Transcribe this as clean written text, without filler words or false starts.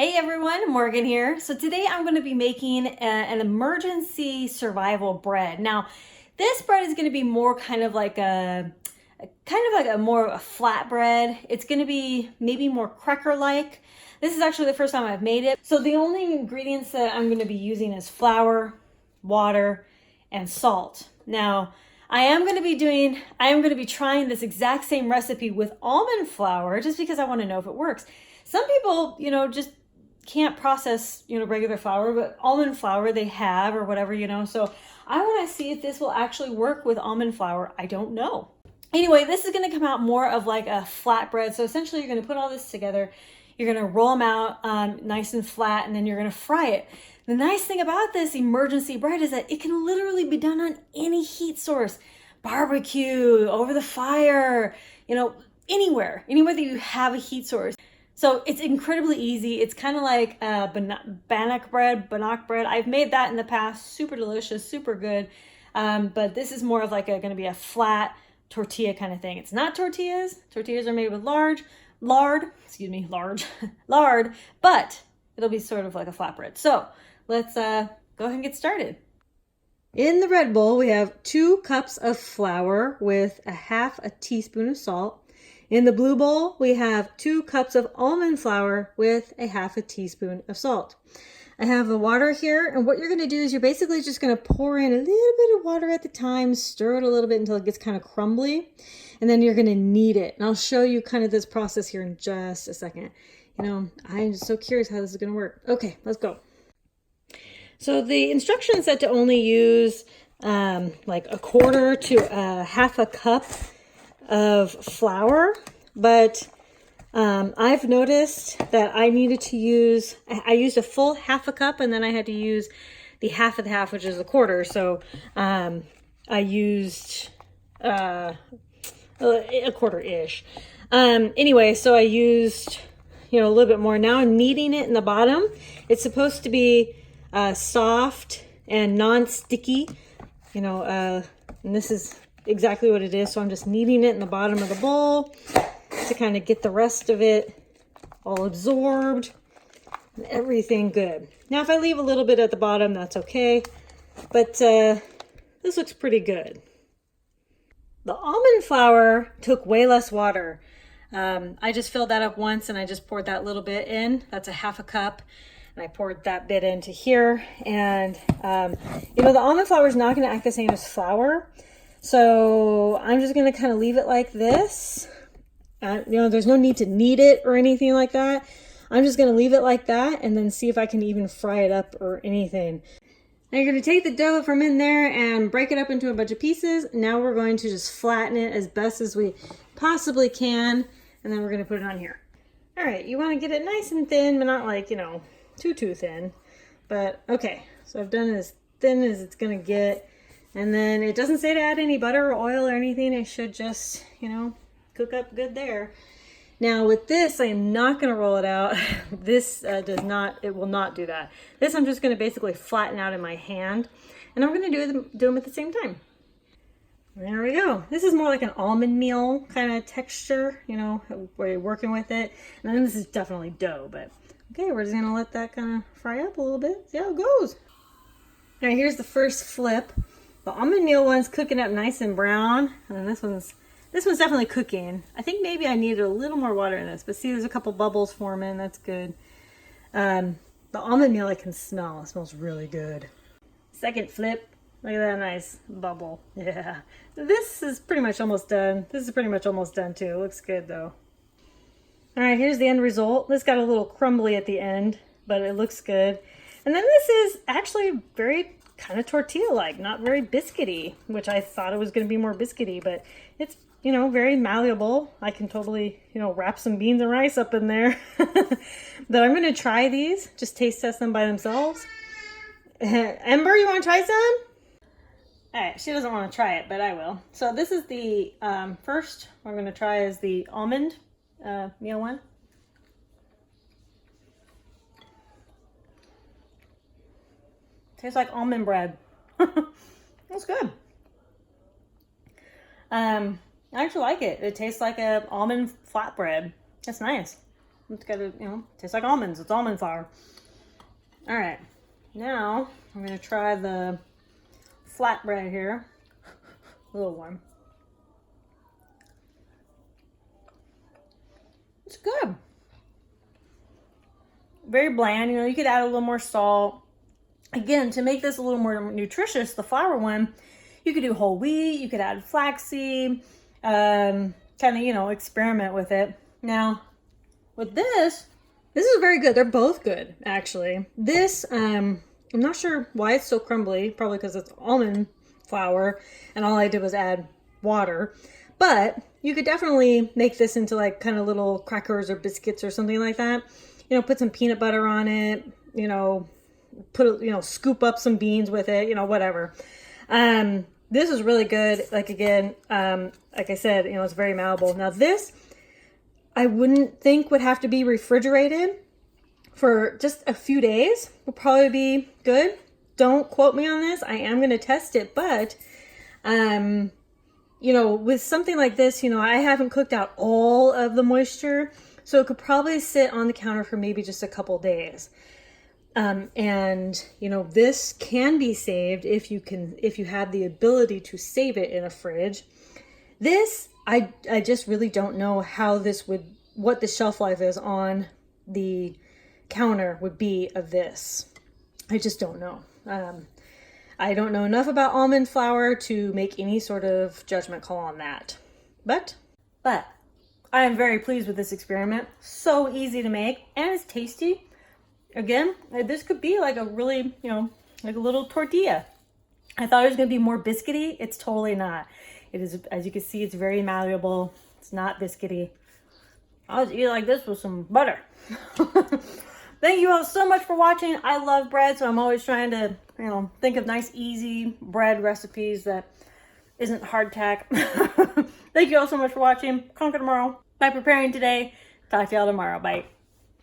Hey everyone, Morgan here. So today I'm going to be making an emergency survival bread. Now, this bread is going to be more kind of like a more a flat bread. It's going to be maybe more cracker-like. This is actually the first time I've made it. So the only ingredients that I'm going to be using is flour, water, and salt. Now, I am going to be trying this exact same recipe with almond flour just because I want to know if it works. Some people, just can't process, regular flour, but almond flour they have or whatever, So I want to see if this will actually work with almond flour. I don't know. Anyway, this is going to come out more of like a flatbread. So essentially you're going to put all this together. You're going to roll them out nice and flat, and then you're going to fry it. The nice thing about this emergency bread is that it can literally be done on any heat source. Barbecue, over the fire, anywhere that you have a heat source. So it's incredibly easy. It's kind of like bannock bread. I've made that in the past. Super delicious, super good. But this is more of like going to be a flat tortilla kind of thing. It's not tortillas. Tortillas are made with lard, but it'll be sort of like a flatbread. So let's go ahead and get started. In the red bowl, we have 2 cups of flour with a half a teaspoon of salt. In the blue bowl, we have 2 cups of almond flour with a half a teaspoon of salt. I have the water here, and what you're going to do is you're basically just going to pour in a little bit of water at the time, stir it a little bit until it gets kind of crumbly, and then you're going to knead it. And I'll show you kind of this process here in just a second. I'm so curious how this is going to work. Okay, let's go. So the instructions said to only use like a quarter to a half a cup of flour, but I've noticed that I used a full half a cup, and then I had to use the half of the half, which is a quarter. So I used a quarter-ish. Anyway, so I used a little bit more. Now I'm kneading it in the bottom. It's supposed to be soft and non-sticky, and this is exactly what it is. So I'm just kneading it in the bottom of the bowl to kind of get the rest of it all absorbed and everything good. Now, if I leave a little bit at the bottom, that's okay, but this looks pretty good. The almond flour took way less water. I just filled that up once, and I just poured that little bit in. That's a half a cup. And I poured that bit into here. And, the almond flour is not going to act the same as flour. So I'm just going to kind of leave it like this. There's no need to knead it or anything like that. I'm just going to leave it like that and then see if I can even fry it up or anything. Now you're going to take the dough from in there and break it up into a bunch of pieces. Now we're going to just flatten it as best as we possibly can. And then we're going to put it on here. All right, you want to get it nice and thin, but not like, too thin. But okay, so I've done it as thin as it's going to get. And then it doesn't say to add any butter or oil or anything. It should just, cook up good there. Now with this, I am not going to roll it out. This it will not do that. This I'm just going to basically flatten out in my hand. And I'm going to do them at the same time. There we go. This is more like an almond meal kind of texture, where you're working with it. And then this is definitely dough, but okay, we're just going to let that kind of fry up a little bit. See how it goes. All right, here's the first flip. The almond meal one's cooking up nice and brown, and then this one's definitely cooking. I think maybe I needed a little more water in this, but see, there's a couple bubbles forming. That's good. The almond meal I can smell. It smells really good. Second flip. Look at that nice bubble. Yeah. This is pretty much almost done. This is pretty much almost done too. It looks good though. All right, here's the end result. This got a little crumbly at the end, but it looks good. And then this is actually very kind of tortilla-like, not very biscuity, which I thought it was going to be more biscuity, but it's, very malleable. I can totally, wrap some beans and rice up in there. But I'm going to try these, just taste test them by themselves. Ember, you want to try some? All right, she doesn't want to try it, but I will. So this is the first I'm going to try is the almond meal one. Tastes like almond bread. That's good. I actually like it. It tastes like a almond flatbread. That's nice. It's got to, taste like almonds. It's almond flour. All right, now I'm gonna try the flatbread here. A little warm. It's good. Very bland. You could add a little more salt. Again, to make this a little more nutritious, the flour one, you could do whole wheat. You could add flaxseed. Kind of, experiment with it. Now, with this is very good. They're both good, actually. This, I'm not sure why it's so crumbly. Probably because it's almond flour, and all I did was add water. But you could definitely make this into like kind of little crackers or biscuits or something like that. Put some peanut butter on it. Scoop up some beans with it. Whatever. This is really good. Like again, like I said, it's very malleable. Now this, I wouldn't think would have to be refrigerated for just a few days. Would probably be good. Don't quote me on this. I am going to test it, but with something like this, I haven't cooked out all of the moisture, so it could probably sit on the counter for maybe just a couple days. This can be saved if you have the ability to save it in a fridge. This, I just really don't know what the shelf life is on the counter would be of this. I just don't know. I don't know enough about almond flour to make any sort of judgment call on that. But I am very pleased with this experiment. So easy to make, and it's tasty. Again, this could be like a really, like a little tortilla. I thought it was going to be more biscuity. It's totally not. It is, as you can see, it's very malleable. It's not biscuity. I'll just eat it like this with some butter. Thank you all so much for watching. I love bread, so I'm always trying to, think of nice, easy bread recipes that isn't hardtack. Thank you all so much for watching. Conquer tomorrow by preparing today. Talk to y'all tomorrow. Bye.